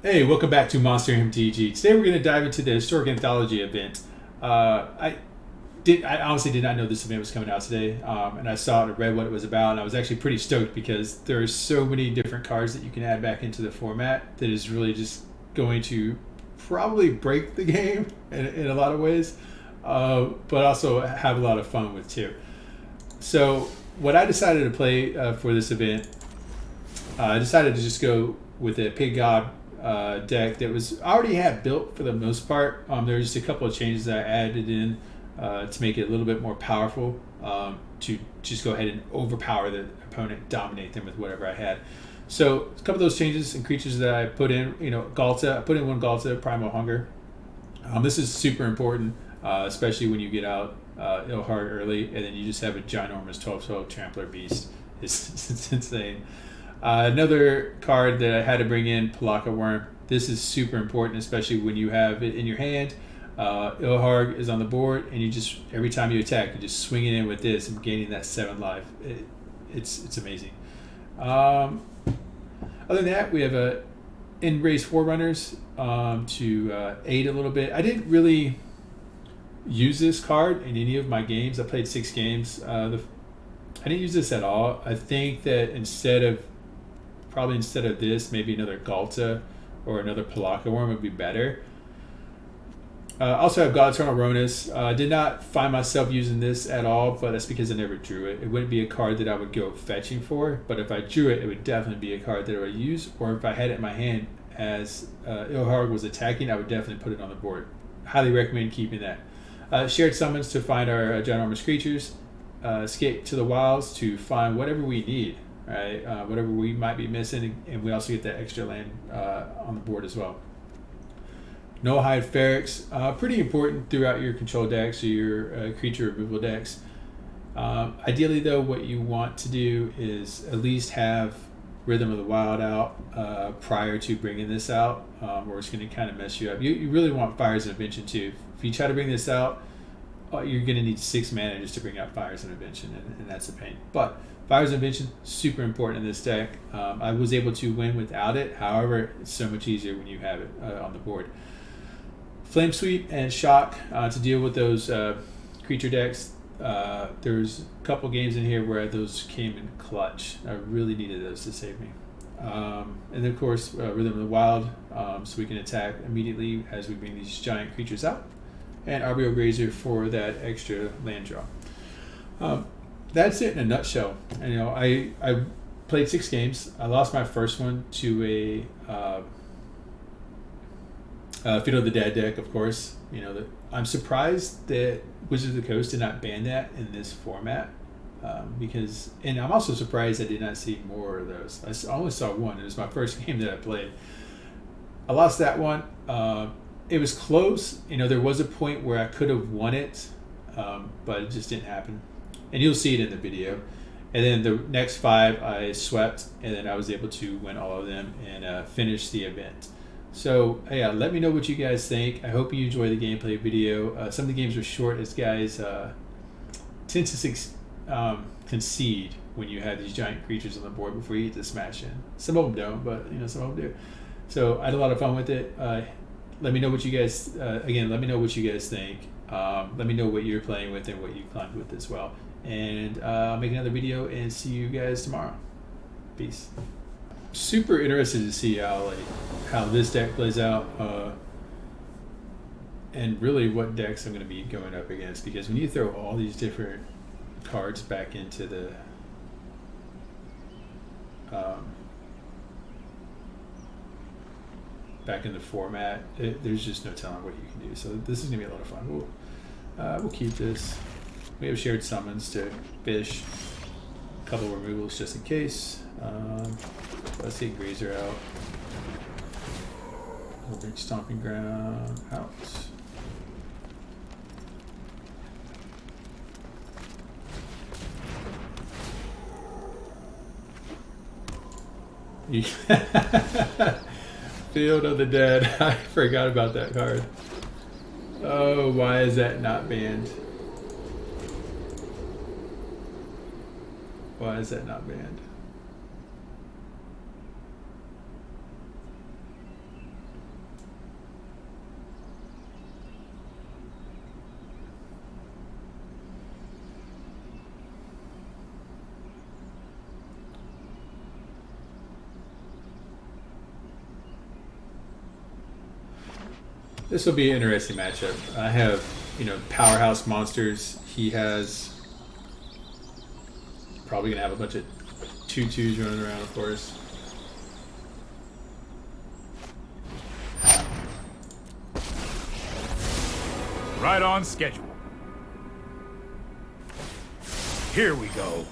Hey, welcome back to MonsterMTG. Today we're going to dive into the Historic Anthology event. I honestly did not know this event was coming out today, and I saw it and read what it was about, and I was actually pretty stoked because there are so many different cards that you can add back into the format that is really just going to probably break the game in a lot of ways, but also have a lot of fun with too. So what I decided to play for this event, I decided to just go with a Pig God deck that was already had built for the most part. There's a couple of changes that I added in to make it a little bit more powerful, to just go ahead and overpower the opponent, dominate them with whatever I had. So a couple of those changes and creatures that I put in, Ghalta. I put in one Ghalta, Primal Hunger. This is super important, especially when you get out Illharg early and then you just have a ginormous 12/12 Trampler Beast. It's insane. Another card that I had to bring in, Pelakka Wurm. This is super important, especially when you have it in your hand. Illharg is on the board, and you just every time you attack, you just swing it in with this and gaining that 7 life. It's amazing. Other than that, we have a End-Raze Forerunners to aid a little bit. I didn't really use this card in any of my games. I played 6 games. I didn't use this at all. I think that instead of this, maybe another Ghalta or another Pelakka Wurm would be better. Also have God-Eternal Rhonas. I did not find myself using this at all, but that's because I never drew it. It wouldn't be a card that I would go fetching for, but if I drew it, it would definitely be a card that I would use, or if I had it in my hand as Illharg was attacking, I would definitely put it on the board. Highly recommend keeping that. Shared summons to find our ginormous creatures. Escape to the wilds to find whatever we need. Right, whatever we might be missing, and we also get that extra land on the board as well. Nullhide Ferox, pretty important throughout your control decks or your creature removal decks. Ideally, though, what you want to do is at least have Rhythm of the Wild out prior to bringing this out, or it's going to kind of mess you up. You really want Fires of Invention too. If you try to bring this out, you're going to need 6 mana just to bring out Fires of Invention, and that's a pain. But Fires of Invention, super important in this deck. I was able to win without it. However, it's so much easier when you have it on the board. Flame Sweep and Shock to deal with those creature decks. There's a couple games in here where those came in clutch. I really needed those to save me. And then, of course, Rhythm of the Wild, so we can attack immediately as we bring these giant creatures out. And Arboreal Grazer for that extra land draw. That's it in a nutshell. I played 6 games. I lost my first one to a Fiddle of the Dead deck, of course. I'm surprised that Wizards of the Coast did not ban that in this format, and I'm also surprised I did not see more of those. I only saw one. It was my first game that I played. I lost that one. It was close. There was a point where I could have won it, but it just didn't happen. And you'll see it in the video. And then the next 5 I swept, and then I was able to win all of them and finish the event. So yeah, let me know what you guys think. I hope you enjoy the gameplay video. Some of the games are short as guys tend to concede when you have these giant creatures on the board before you get to smash in. Some of them don't, but some of them do. So I had a lot of fun with it. Let me know what you guys, again, let me know what you guys think. Let me know what you're playing with and what you climbed with as well. And I'll make another video and see you guys tomorrow. Peace. Super interested to see how this deck plays out, and really what decks I'm going to be going up against, because when you throw all these different cards back into the back in the format, there's just no telling what you can do. So this is going to be a lot of fun. We'll keep this. We have shared summons to fish, a couple of removals just in case. Let's get Grazer out. We'll bring Stomping Ground out. Field of the Dead. I forgot about that card. Oh, why is that not banned? Why is that not banned? This will be an interesting matchup. I have, you know, powerhouse monsters. He has probably gonna have a bunch of 2/2s running around, of course. Right on schedule. Here we go.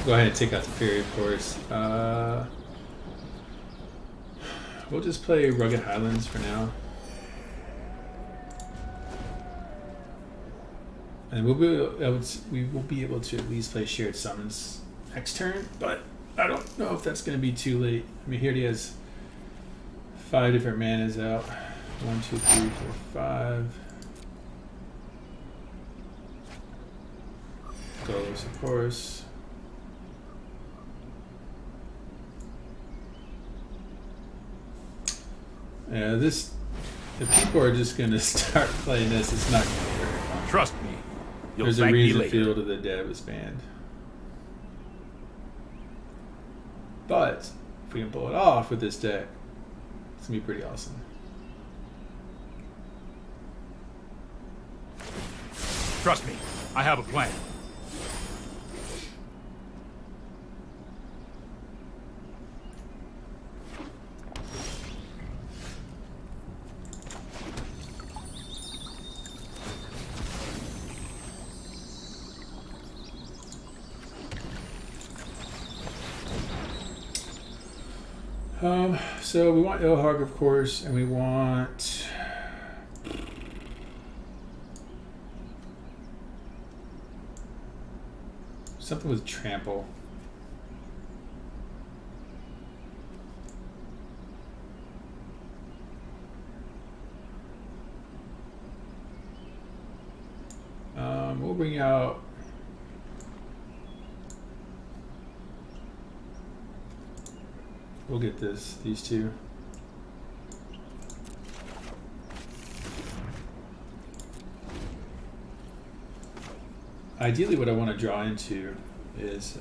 Go ahead and take out the Fury, of course. We'll just play Rugged Highlands for now. And we will be able to at least play Shared Summons next turn, but I don't know if that's going to be too late. I mean, here he has 5 different manas out. 1, 2, 3, 4, 5. Goes, of course. Yeah, if people are just going to start playing this, it's not going to be very fun. Trust me. You'll There's a thank me reason later. Field of the Dead was banned. But if we can pull it off with this deck, it's going to be pretty awesome. Trust me. I have a plan. So we want Illharg, of course, and we want something with trample. We'll bring out we'll get these two. Ideally, what I want to draw into is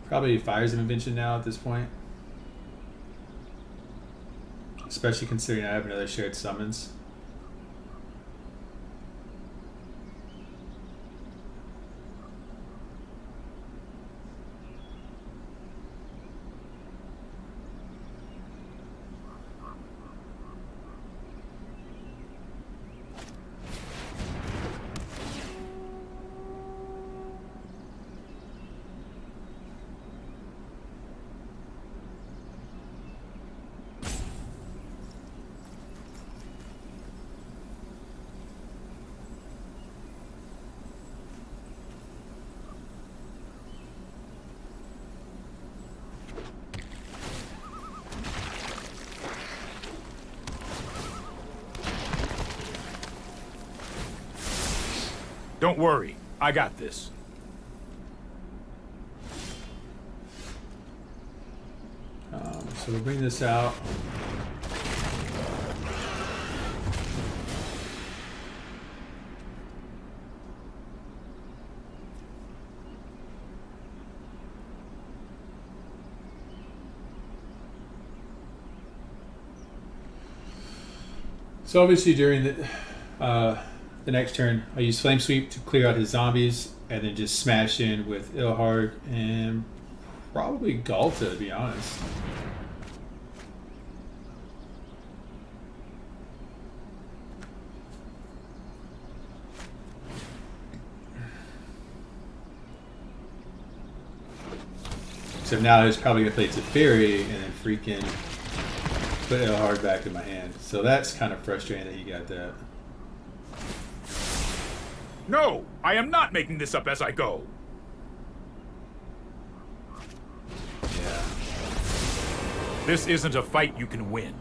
probably Fires of Invention now at this point. Especially considering I have another Shared Summons. Don't worry. I got this. So we'll bring this out. So obviously during the next turn, I use Flame Sweep to clear out his zombies, and then just smash in with Illharg and probably Ghalta, to be honest. So now he's probably going to play Teferi and then freaking put Illharg back in my hand. So that's kind of frustrating that he got that. No, I am not making this up as I go. Yeah. This isn't a fight you can win.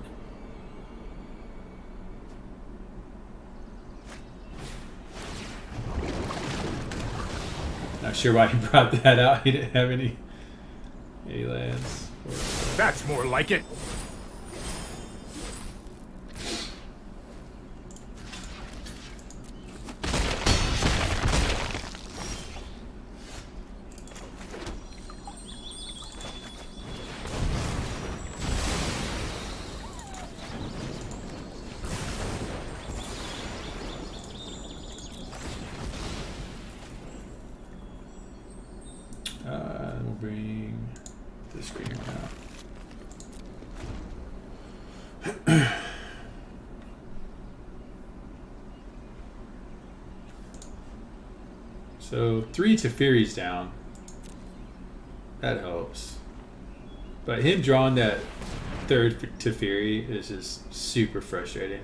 Not sure why he brought that out. He didn't have any lands. That's more like it. the screen now. So 3 Teferi's down. That helps. But him drawing that third Teferi is just super frustrating.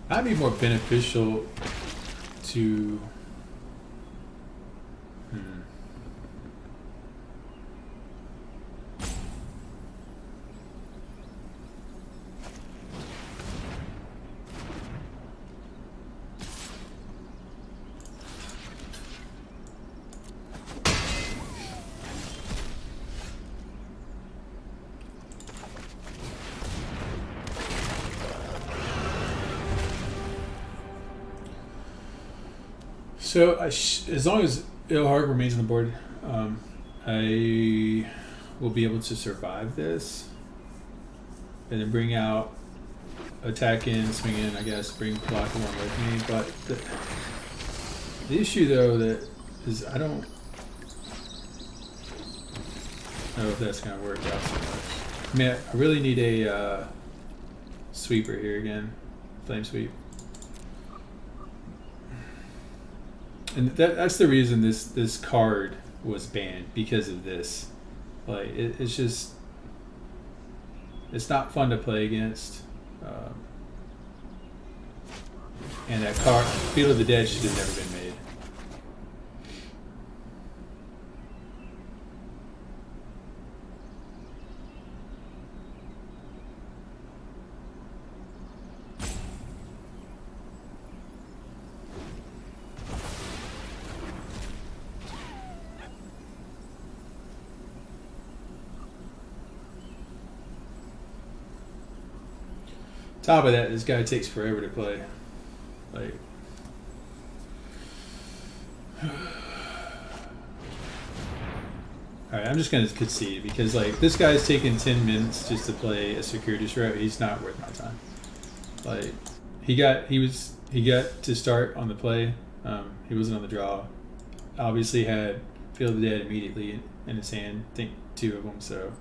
That'd be more beneficial to So as long as Illharg remains on the board, I will be able to survive this, and then bring out, attack in, swing in. I guess bring Pelakka Wurm with me. But the issue though that is I don't know if that's gonna work out so much. I mean, I really need a sweeper here again, flame sweep. And that's the reason this card was banned, because of this. Like it's just, it's not fun to play against. And that card, Field of the Dead, should have never been made. Top of that, this guy takes forever to play. Like, alright, I'm just gonna concede because like this guy's taking 10 minutes just to play a circuitous route. He's not worth my time. Like he got to start on the play. He wasn't on the draw. Obviously had Field of the Dead immediately in his hand. I think 2 of them. So.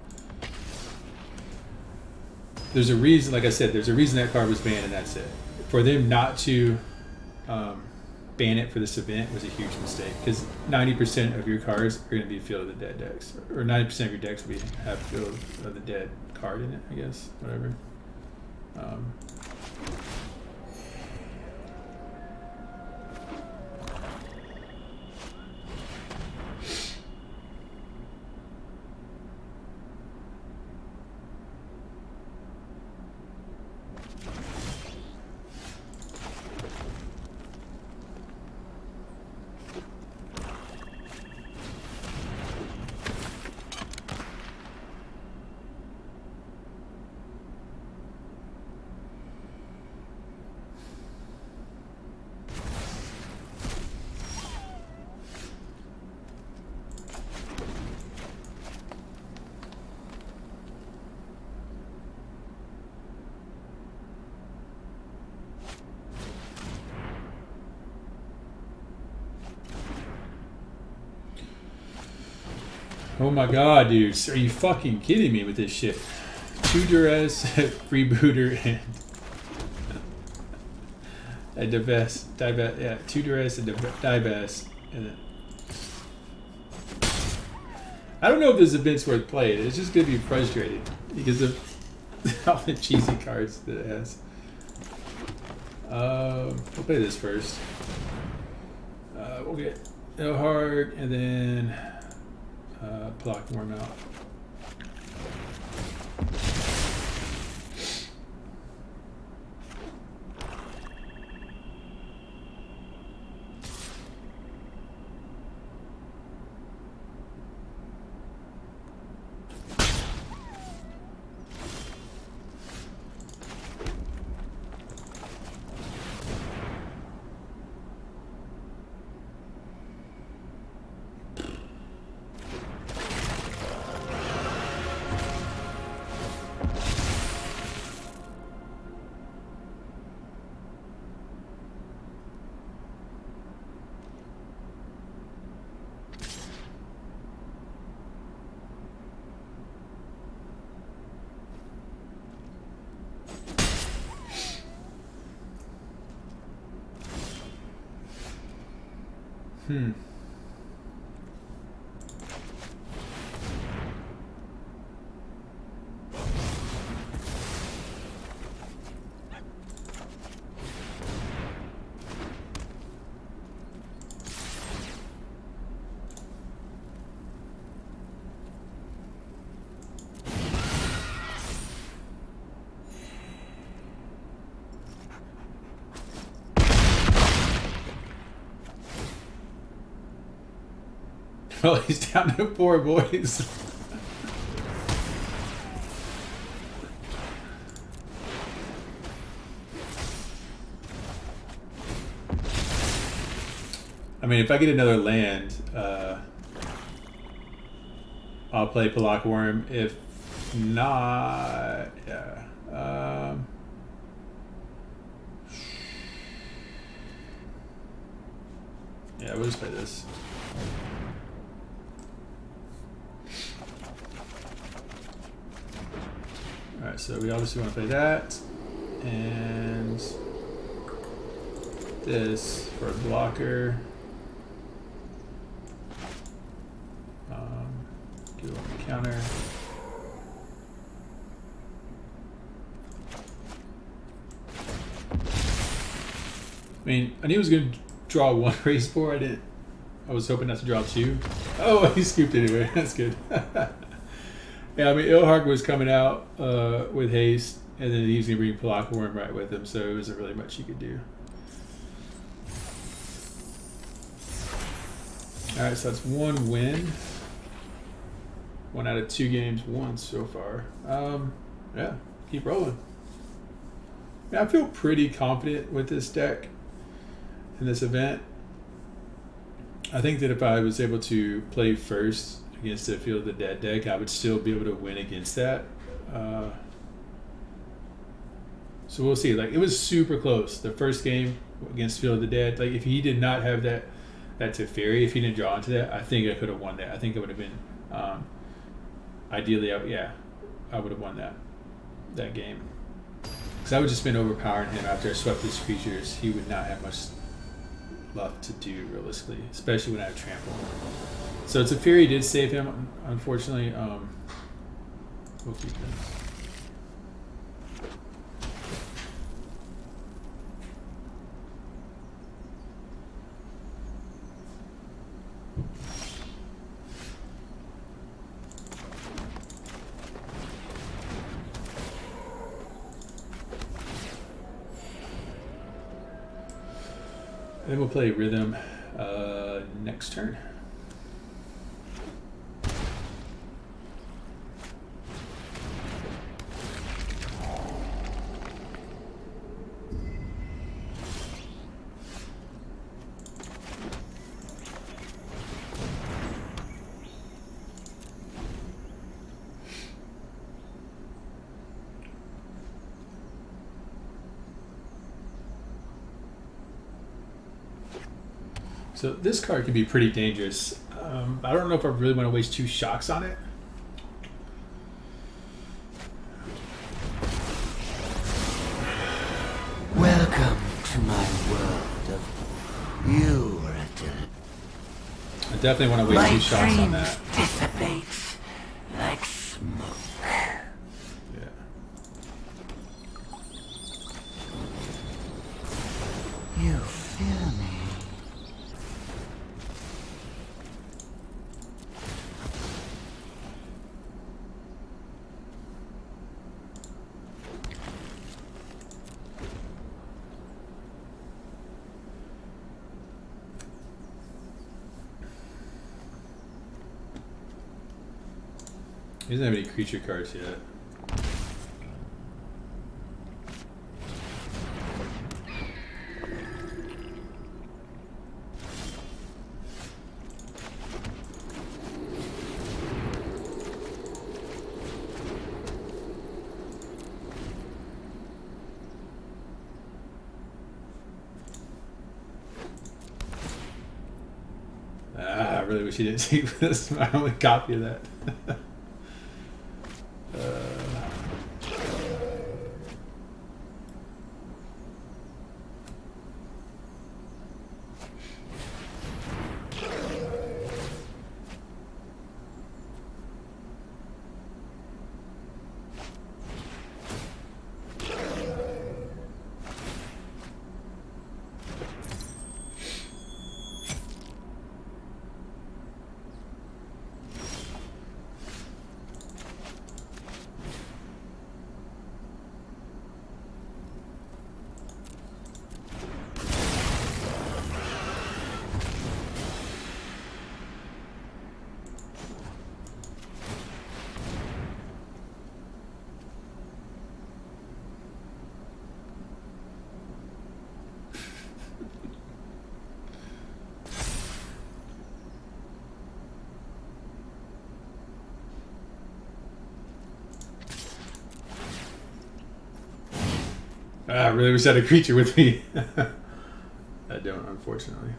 There's a reason, like I said, there's a reason that card was banned, and that's it. For them not to ban it for this event was a huge mistake, because 90% of your cards are going to be Field of the Dead decks, or 90% of your decks will have Field of the Dead card in it, I guess, whatever. Oh my god, dude. Are you fucking kidding me with this shit? 2 duress, freebooter, and divest. Yeah, 2 duress and divest. And I don't know if this event's worth playing. It's just going to be frustrating because of all the cheesy cards that it has. We'll play this first. We'll get Illharg and then Pelakka Wurm out. Well, he's down to 4 boys. I mean, if I get another land, I'll play Pelakka Wurm. If not, yeah. Yeah, we'll just play this. Alright, so we obviously want to play that, and this for a blocker. Do a counter. I mean, I knew he was going to draw 1 Raze-Boar. I was hoping not to draw 2. Oh, he scooped anyway. That's good. Yeah, I mean, Illharg was coming out with haste, and then he was going to bring Pelakka Wurm right with him, so it wasn't really much you could do. Alright, so that's 1 win. 1 out of 2 games won so far. Yeah, keep rolling. I mean, I feel pretty confident with this deck in this event. I think that if I was able to play first against the Field of the Dead deck, I would still be able to win against that. So we'll see. Like, it was super close. The first game against Field of the Dead, like, if he did not have that Teferi, if he didn't draw into that, I think I could have won that. I think it would have been ideally, I would have won that game. Because I would just been overpowering him after I swept his creatures. He would not have much left to do realistically, especially when I have trample. So Teferi did save him, unfortunately. We'll keep this. Then we'll play Rhythm next turn. So this card can be pretty dangerous. I don't know if I really want to waste 2 shocks on it. Welcome to my world of you. I definitely want to waste 2 shocks on that. Dissipates like smoke. Yeah. He doesn't have any creature cards yet. I really wish he didn't take this. My only copy of that. I really wish I had a creature with me. I don't, unfortunately.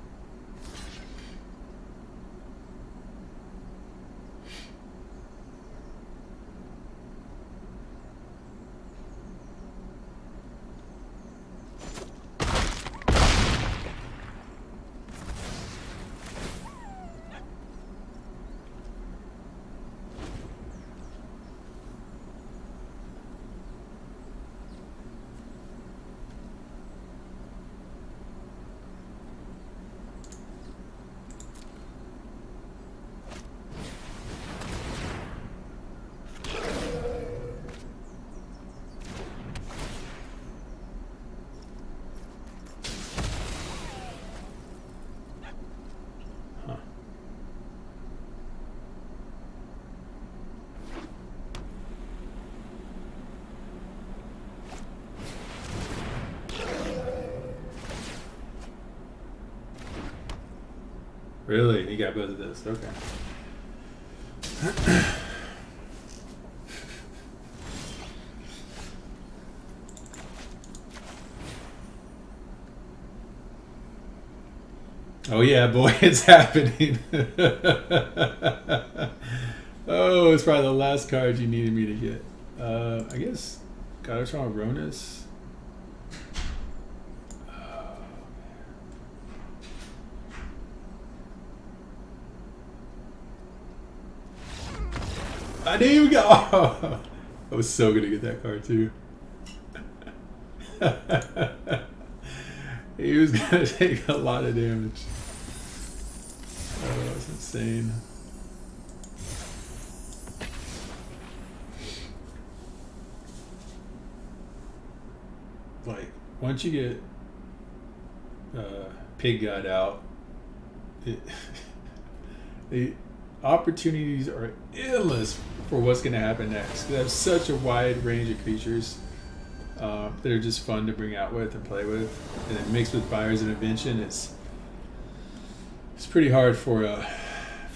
Really? You got both of those. Okay. Oh yeah, boy, it's happening. Oh, it's probably the last card you needed me to get. I guess God-Eternal Rhonas. I knew you would go. Oh, I was so gonna get that card too. He was gonna take a lot of damage. Oh, that's insane. Like, once you get Pig God out, the opportunities are endless for what's going to happen next. They have such a wide range of creatures that are just fun to bring out with and play with, and then mixed with Fires of Invention, it's pretty hard for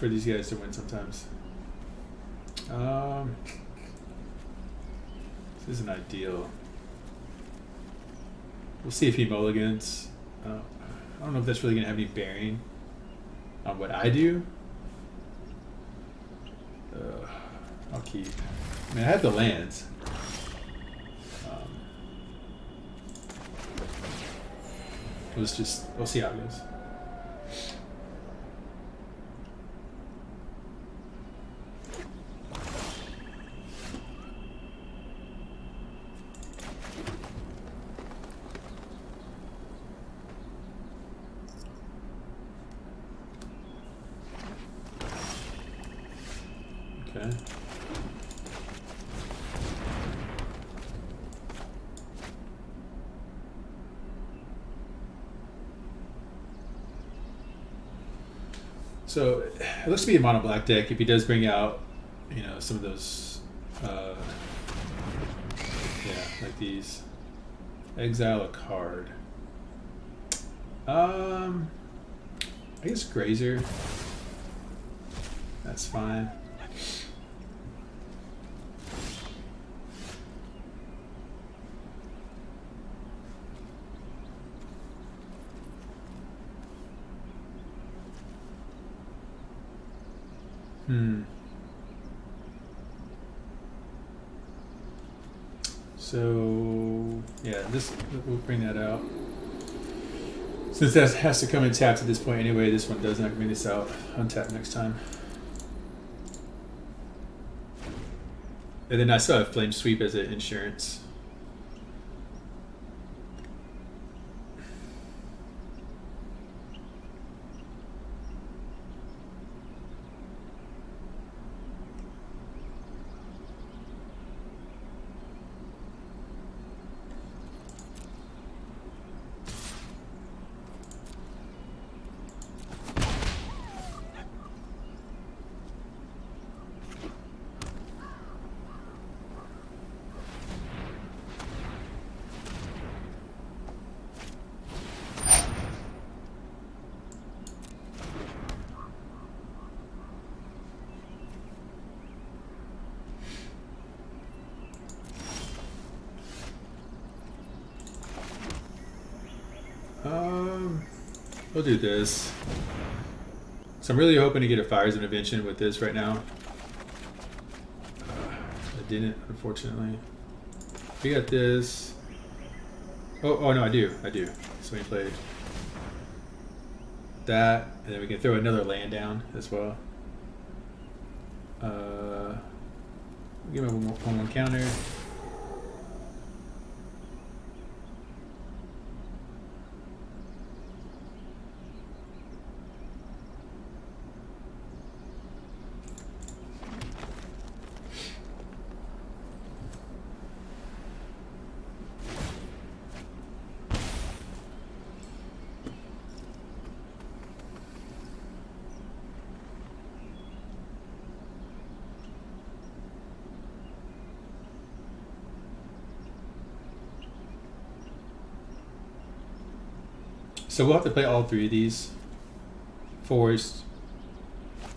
these guys to win sometimes. This isn't ideal. We'll see if he mulligans. I don't know if that's really going to have any bearing on what I do. I'll keep. I mean, I have the lands. We'll see how it goes. Okay. So it looks to be a mono black deck if he does bring out you know, some of those, yeah, like these. Exile a card. I guess Grazer. That's fine. So yeah, this we'll bring that out. Since that has to come in tapped at this point anyway, this one does not bring this out. Untap next time. And then I still have Flame Sweep as an insurance. We'll do this. So I'm really hoping to get a Fires of Invention with this right now. I didn't, unfortunately. We got this. Oh no, I do. So we played that, and then we can throw another land down as well. Give me one more counter. So we'll have to play all three of these. Force,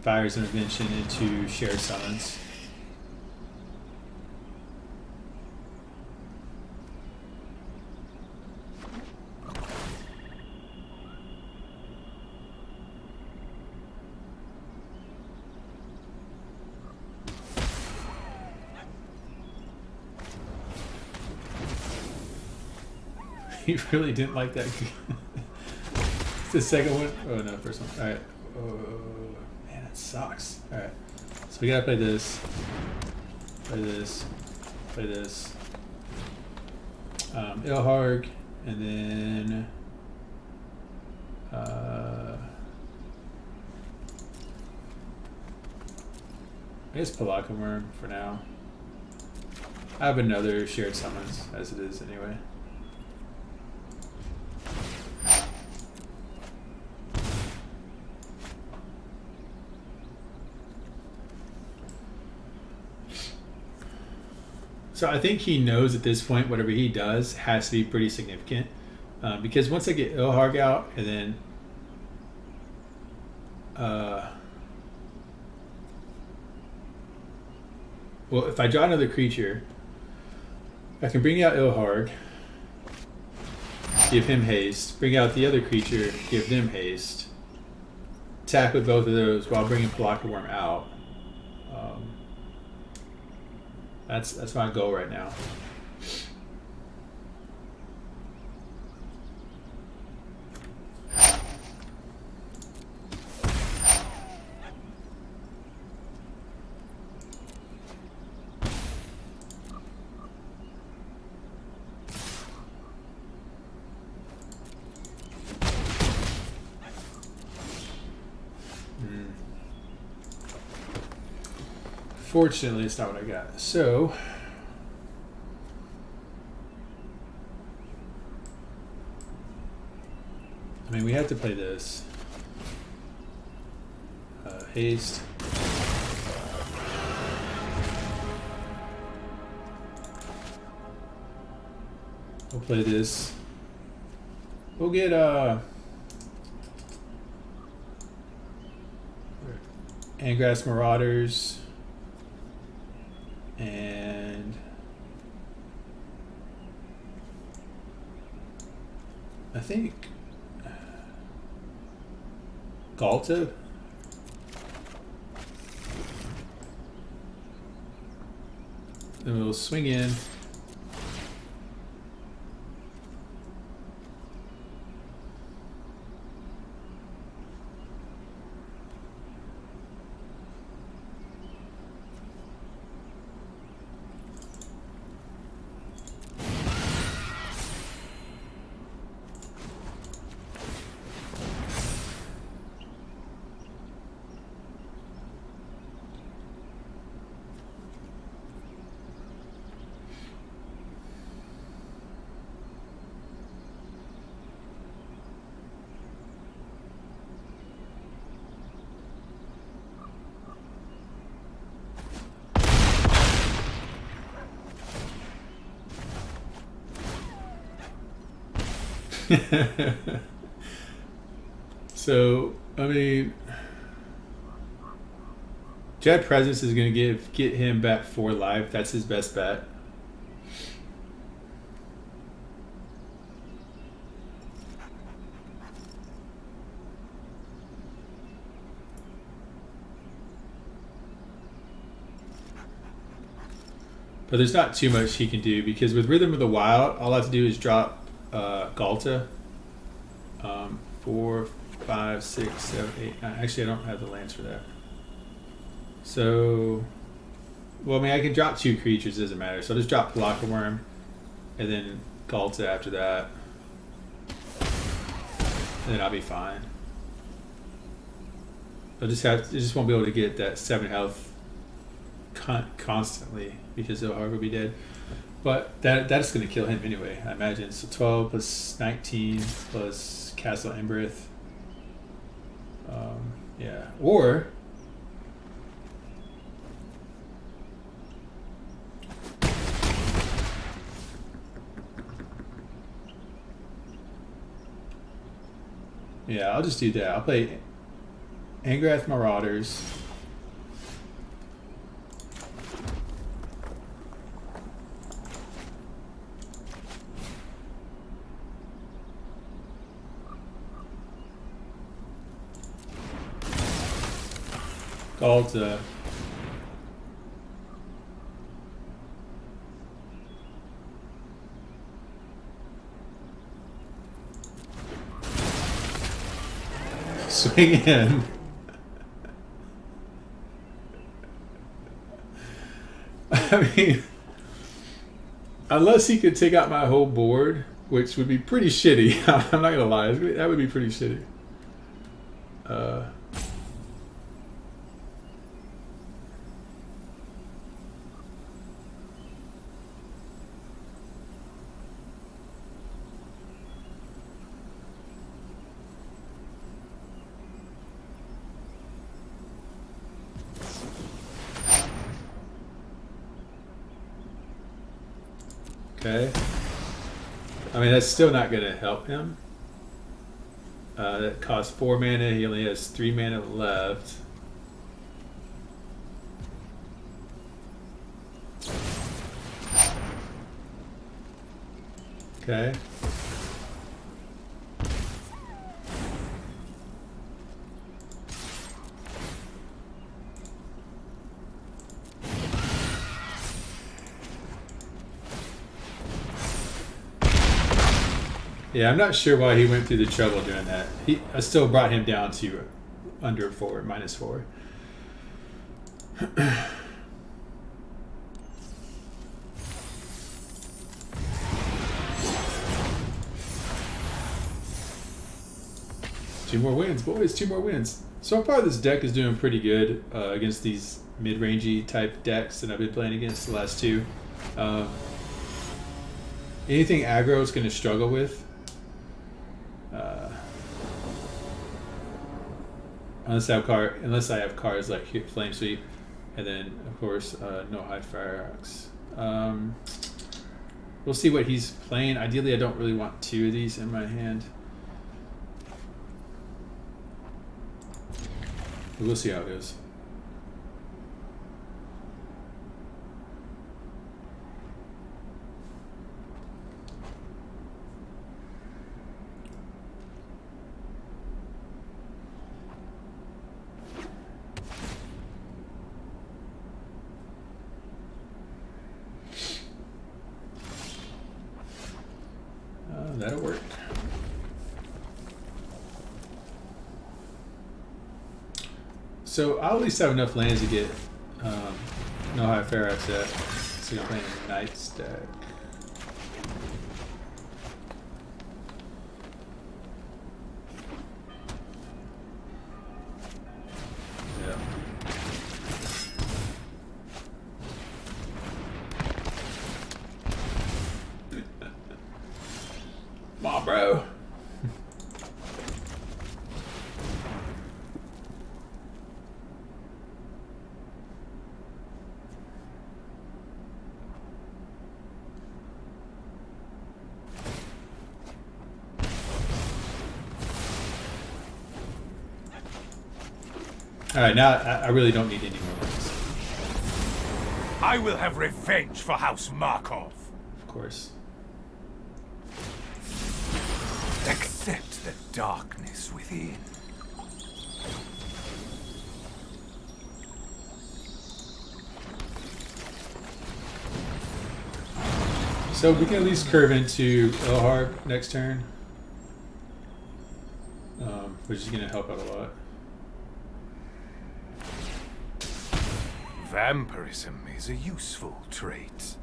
Fires of Invention into Shared Summons. He really didn't like that. The second one? Oh no, first one. Alright. Oh man, that sucks. Alright. So we gotta play this. Play this. Play this. Illharg, and then I guess Pelakka Wurm for now. I have another Shared Summons as it is anyway. So I think he knows at this point whatever he does has to be pretty significant, because once I get Illharg out and then well, if I draw another creature, I can bring out Illharg, give him haste, bring out the other creature, give them haste, attack with both of those while bringing Pelakka Wurm out. That's my goal right now. Fortunately, it's not what I got. So, I mean, we have to play this. Haste. We'll play this. We'll get Angrath Marauders and I think Ghalta. Then we'll swing in. So, I mean, Jet Presence is going to get him back 4 life. That's his best bet. But there's not too much he can do because with Rhythm of the Wild, all I have to do is drop Ghalta. 4, 5, 6, 7, 8, 9. Actually, I don't have the lands for that. So, well, I mean, I can drop 2 creatures. Doesn't matter. So I'll just drop Pelakka Wurm, and then Ghalta after that, and then I'll be fine. I just won't be able to get that 7 health constantly because Illharg will be dead. But that's going to kill him anyway, I imagine. So 12 plus 19 plus Castle Embreth. Yeah. Or yeah, I'll just do that. I'll play Angrath Marauders. Ghalta. Swing in. I mean, unless he could take out my whole board, which would be pretty shitty. I'm not gonna lie, that would be pretty shitty. Okay. I mean, that's still not going to help him. That costs 4 mana. He only has 3 mana left. Okay. Yeah, I'm not sure why he went through the trouble doing that. I still brought him down to under 4, -4. Two more wins, boys. 2 more wins. So far, this deck is doing pretty good against these mid-rangey type decks that I've been playing against the last 2. Anything aggro is going to struggle with. Unless I have cards like Flame Sweep, and then of course Nullhide Ferox. We'll see what he's playing. Ideally, I don't really want two of these in my hand. But we'll see how it goes. That'll work. So I'll at least have enough lands to get Nullhide Ferox at. So I'm playing a Night stack. Yeah. Come on, bro. All right, now I really don't need any more ones. I will have revenge for House Markov. Of course. Accept the darkness within. So we can at least curve into Illharg next turn, which is going to help out a lot. Vampirism is a useful trait.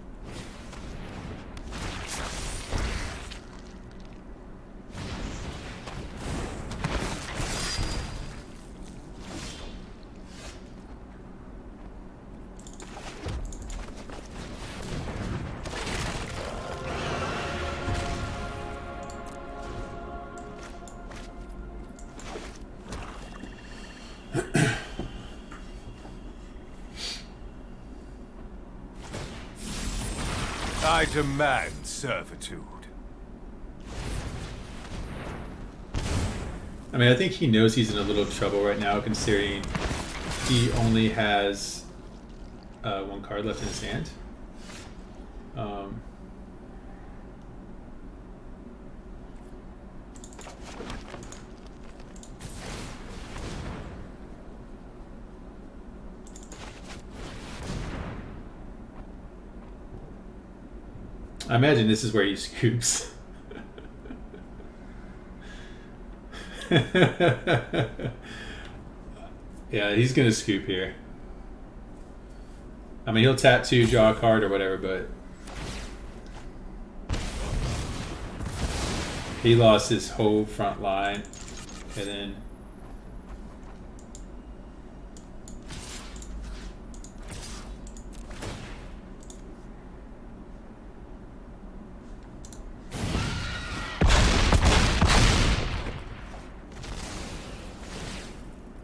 I demand servitude. I mean, I think he knows he's in a little trouble right now, considering he only has one card left in his hand. I imagine this is where he scoops. Yeah, he's gonna scoop here. I mean, he'll tap 2, draw a card or whatever, but he lost his whole front line, and then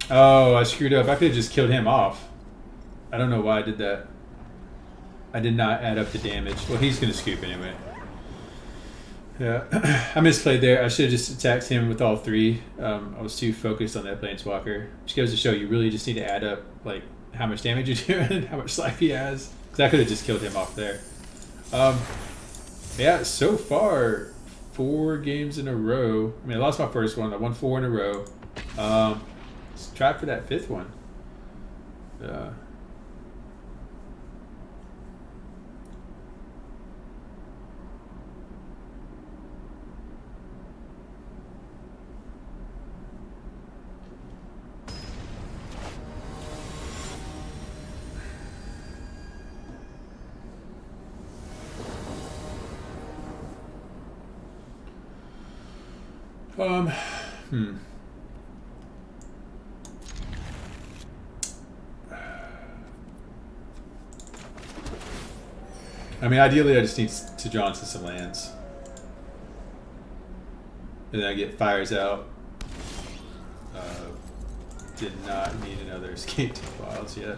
oh, I screwed up. I could have just killed him off. I don't know why I did that. I did not add up the damage. Well, he's going to scoop anyway. Yeah, I misplayed there. I should have just attacked him with all 3. I was too focused on that Planeswalker. Which goes to show you really just need to add up like how much damage you're doing, how much life he has. Because I could have just killed him off there. Yeah, so far, 4 games in a row. I mean, I lost my first one. I won 4 in a row. Let's try for that 5th one. I mean, ideally, I just need to draw into some lands. And then I get fires out. Did not need another escape to wilds yet.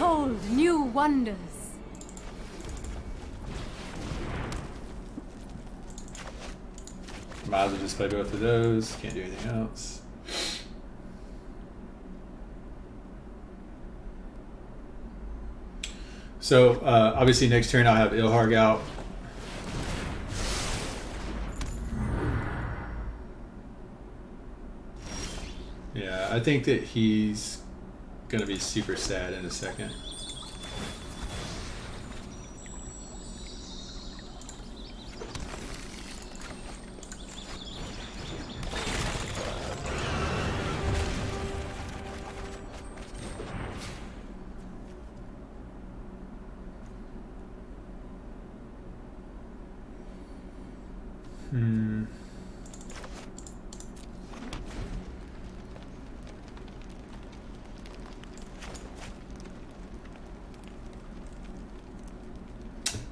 Behold new wonders. Might as well just play both of those. Can't do anything else. So obviously next turn I'll have Illharg out. Yeah, I think that he's gonna be super sad in a second.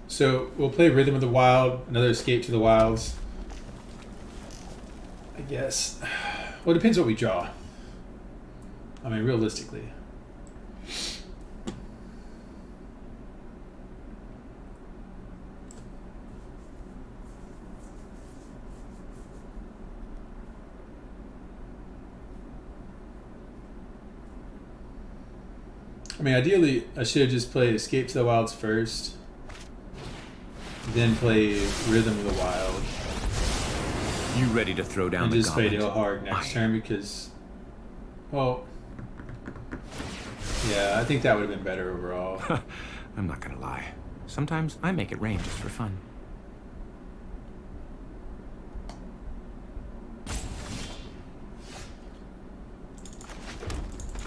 So we'll play Rhythm of the Wild, another Escape to the Wilds. I guess. Well, it depends what we draw. I mean, realistically. I mean, ideally, I should have just played Escape to the Wilds first. Then play Rhythm of the Wild. You ready to throw down and the just play gauntlet? Illharg next turn because, well, yeah, I think that would have been better overall. I'm not gonna lie. Sometimes I make it rain just for fun.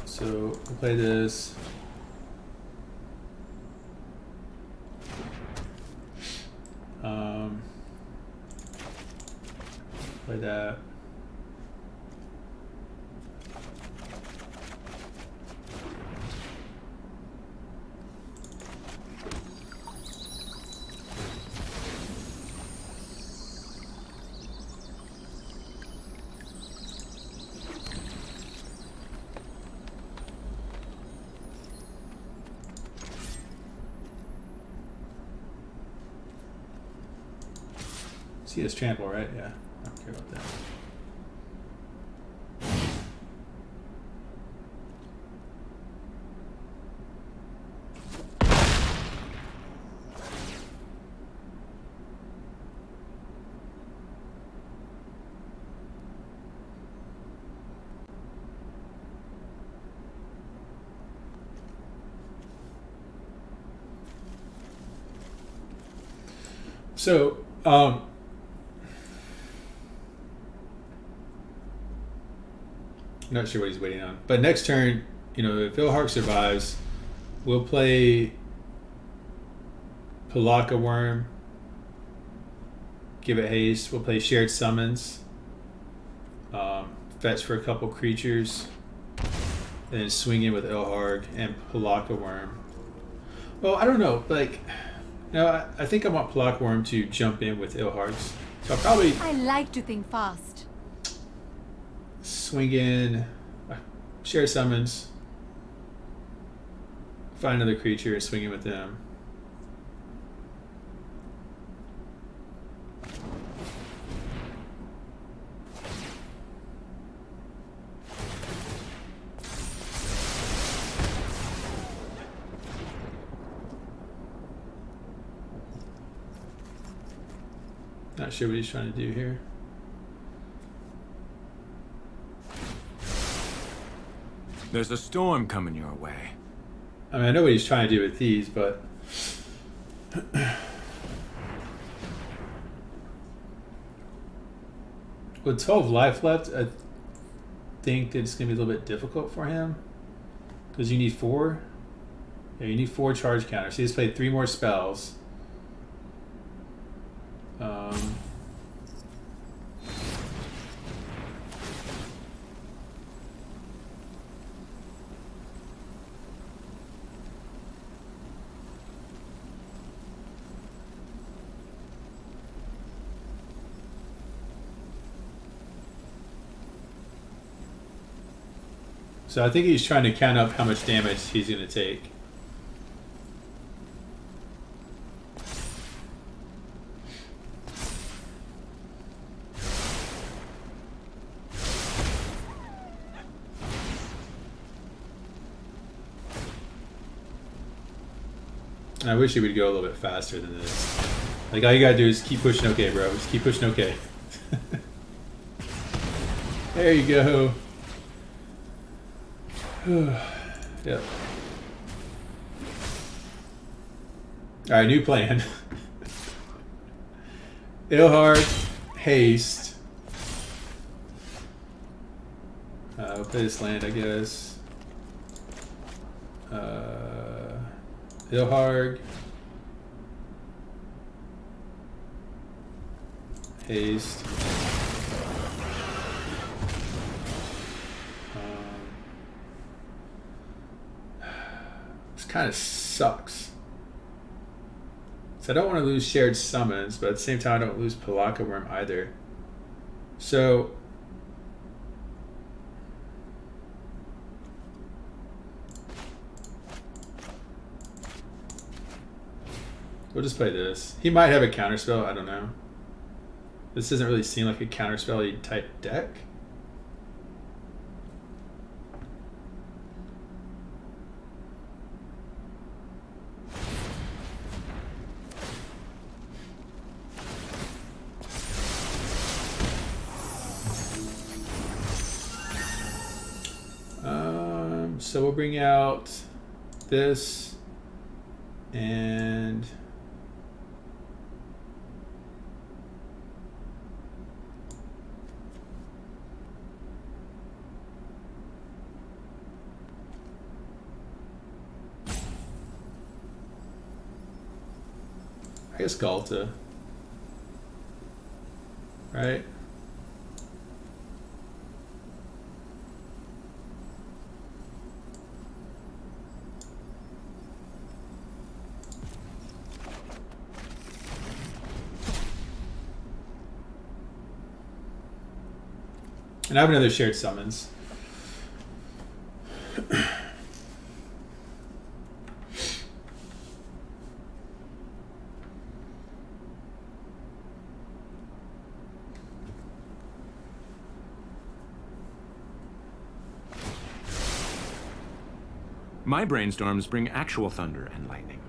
So we'll play this. Play that. See, it's trample, right? Yeah. I don't care about that. So, not sure what he's waiting on. But next turn, you know, if Illharg survives, we'll play Pelakka Wurm, give it haste. We'll play Shared Summons, fetch for a couple creatures, and then swing in with Illharg and Pelakka Wurm. Well, I don't know. Like, no, I think I want Pelakka Wurm to jump in with Illharg's. So I'll probably I like to think fast. swing in, share summons, find another creature, swing in with them. Not sure what he's trying to do here. There's a storm coming your way. I mean, I know what he's trying to do with these, but with 12 life left, I think that it's going to be a little bit difficult for him because you need 4. Yeah, you need 4 charge counters. So he's played 3 more spells. So I think he's trying to count up how much damage he's going to take. And I wish he would go a little bit faster than this. Like, all you gotta do is keep pushing OK, bro. Just keep pushing OK. There you go. Yep. Alright, new plan. Illharg, haste. We'll play this land, I guess. Illharg. Haste. This kind of sucks. So I don't want to lose shared summons, but at the same time I don't lose Pelakka Wurm either. So we'll just play this. He might have a counterspell, I don't know. This doesn't really seem like a counterspell-y type deck. So we'll bring out this and I guess Ghalta, right? And I have another shared summons. My brainstorms bring actual thunder and lightning.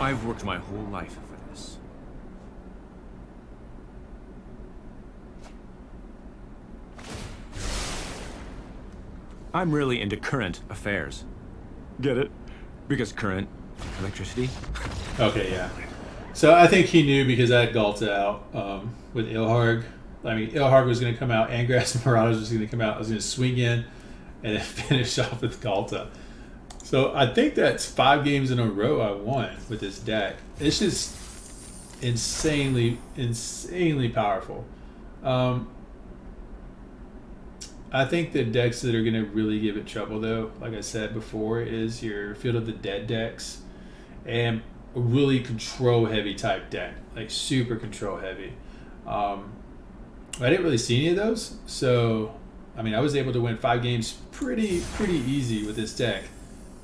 I've worked my whole life for this. I'm really into current affairs. Get it? Because current electricity. Okay, yeah. So I think he knew because I had Ghalta out with Illharg. I mean, Illharg was going to come out, Angrath and Marauders was going to come out. I was going to swing in and then finish off with Ghalta. So I think that's 5 games in a row I won with this deck. It's just insanely powerful. I think the decks that are going to really give it trouble, though, like I said before, is your Field of the Dead decks and a really control-heavy type deck, like super control-heavy. I didn't really see any of those, so I mean, I was able to win 5 games pretty easy with this deck.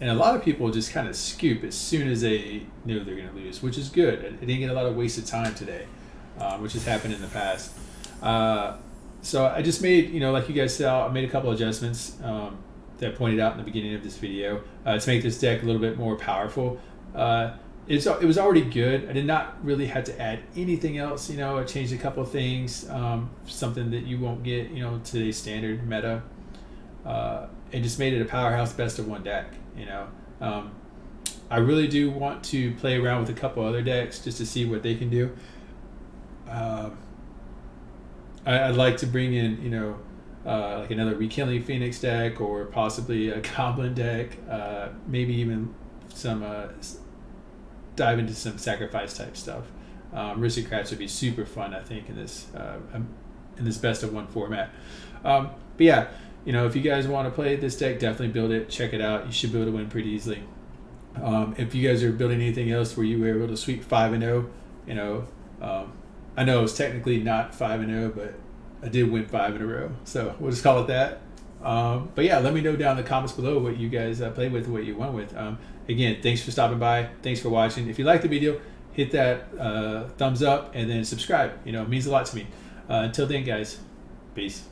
And a lot of people just kind of scoop as soon as they know they're going to lose, which is good. I didn't get a lot of wasted time today, which has happened in the past. So I just made, like you guys saw, I made a couple adjustments that I pointed out in the beginning of this video to make this deck a little bit more powerful. It was already good. I did not really have to add anything else. I changed a couple of things, something that you won't get, today's standard meta, and just made it a powerhouse best of 1 deck. I really do want to play around with a couple other decks just to see what they can do. I'd like to bring in, like another Rekindling Phoenix deck or possibly a Goblin deck, maybe even some dive into some sacrifice type stuff. Aristocrats would be super fun, I think, in this best of 1 format. But yeah. If you guys want to play this deck, definitely build it. Check it out. You should be able to win pretty easily. If you guys are building anything else where you were able to sweep 5-0, I know it's technically not 5-0, but I did win 5 in a row. So we'll just call it that. But yeah, let me know down in the comments below what you guys played with, what you won with. Again, thanks for stopping by. Thanks for watching. If you liked the video, hit that thumbs up and then subscribe. You know, it means a lot to me. Until then, guys, peace.